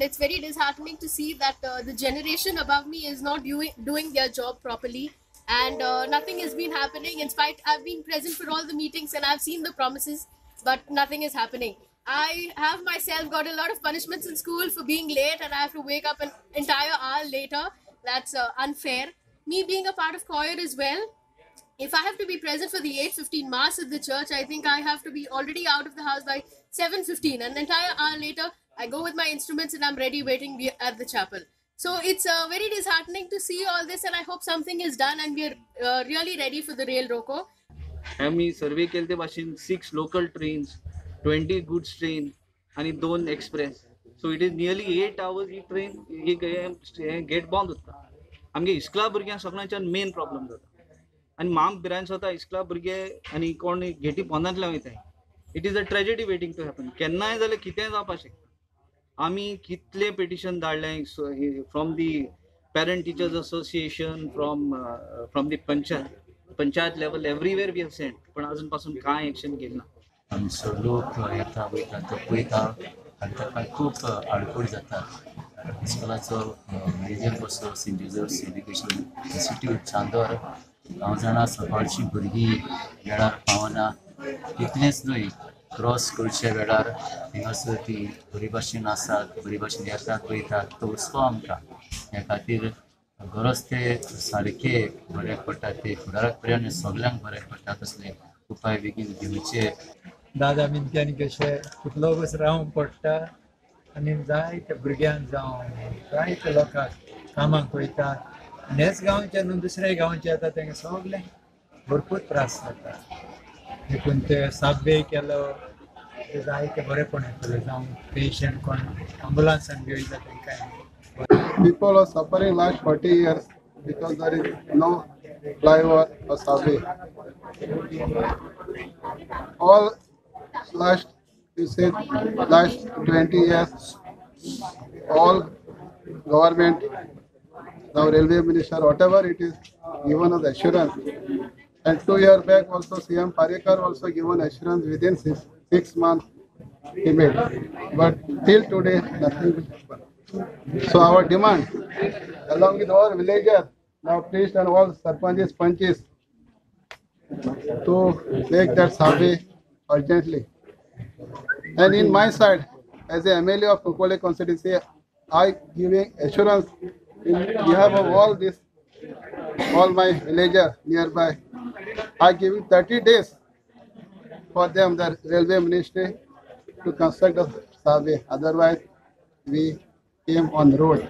and it's very disheartening to see that the generation above me is not doing their job properly, and nothing has been happening. In spite, I've been present for all the meetings and I've seen the promises, but nothing is happening. I have myself got a lot of punishments in school for being late, and I have to wake up an entire hour later. That's unfair. Me being a part of choir as well, if I have to be present for the 8:15 mass at the church, I think I have to be already out of the house by 7:15. An entire hour later, I go with my instruments and I'm ready waiting at the chapel. So it's very disheartening to see all this, and I hope something is done and we're really ready for the Rail Roko. आम्ही सर्वे केले ते भाशेन 6 local trains, 20 goods train आणि 2 express. So it is nearly 8 hours ही train gate बंद उरता. आमगे इस्कला भुरग्यांक सगळ्यांच्यान मेन प्रॉब्लम जाता. आणि माम पिरायन स्वता इस्कला भुरगे आनी कोण गेटी पोंदांतल्यान वयताय. It is a tragedy waiting to happen. केन्नाय जाल्यार कितेंय जावपाक शकता. आमी कितले पिटिशन धाडलें from the parent teachers association, from the panchayat level, everywhere we have sent, पण अजून पासून कांय एक्शन घेतलं ना. आमचो लोक येता वयता तो पळयता आनी ताका खूब आडखळ जाता. इस्कॉलाचो मॅनेजर कसो saint Joseph education institute Chandor, हांव जाणा सकाळची भुरगीं वेळार पावना. इतलेंच न्हय, क्रॉस करचे वेळार हिंगासर ती बरे भाशेन आसात, बरे भाशेन येतात वयतात, तो हुस्को आमकां. ह्या खातीर गरज ते सारके बरे पडटा, ते फुडाराक पर्यंत सगळ्यांक बरे पडटा तसले उपाय बेगीन घेवचे. दादा मिनक्यांनी कशें कितलो वस रावंक पडटा आनी जायते भुरग्यांक जावं जायते लोकांक कामाक वयता. हेच गांवचे न्हू दुसऱ्या गांवचे येता तांकां सगळ्यांक भरपूर त्रास जाता. देखून ते साब्बे केलो जायते बरेपण येतले. जावं पेशंट कोण ॲम्ब्युलन्सान बी वयता तांकां. People are suffering last 40 years because there is no flyover or subway. All last 20 years, all government, now railway minister, whatever it is, given us assurance. And 2 years back also CM Parikar also given assurance within 6 months he made. But till today nothing will happen. So our demand, along with all villagers, now priests and all sarpanches, panches, to make that survey urgently. And in my side, as a MLA of Kukole constituency, I giving assurance in behalf of all my villagers nearby. I giving 30 days for them, the railway ministry, to construct a survey. Otherwise, we came on the road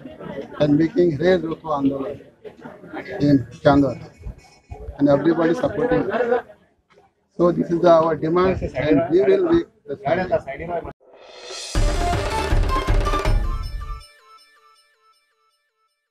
and making Rail Roko Andolan in Chandor, and everybody supporting. So this is our demand, and we will make the survey.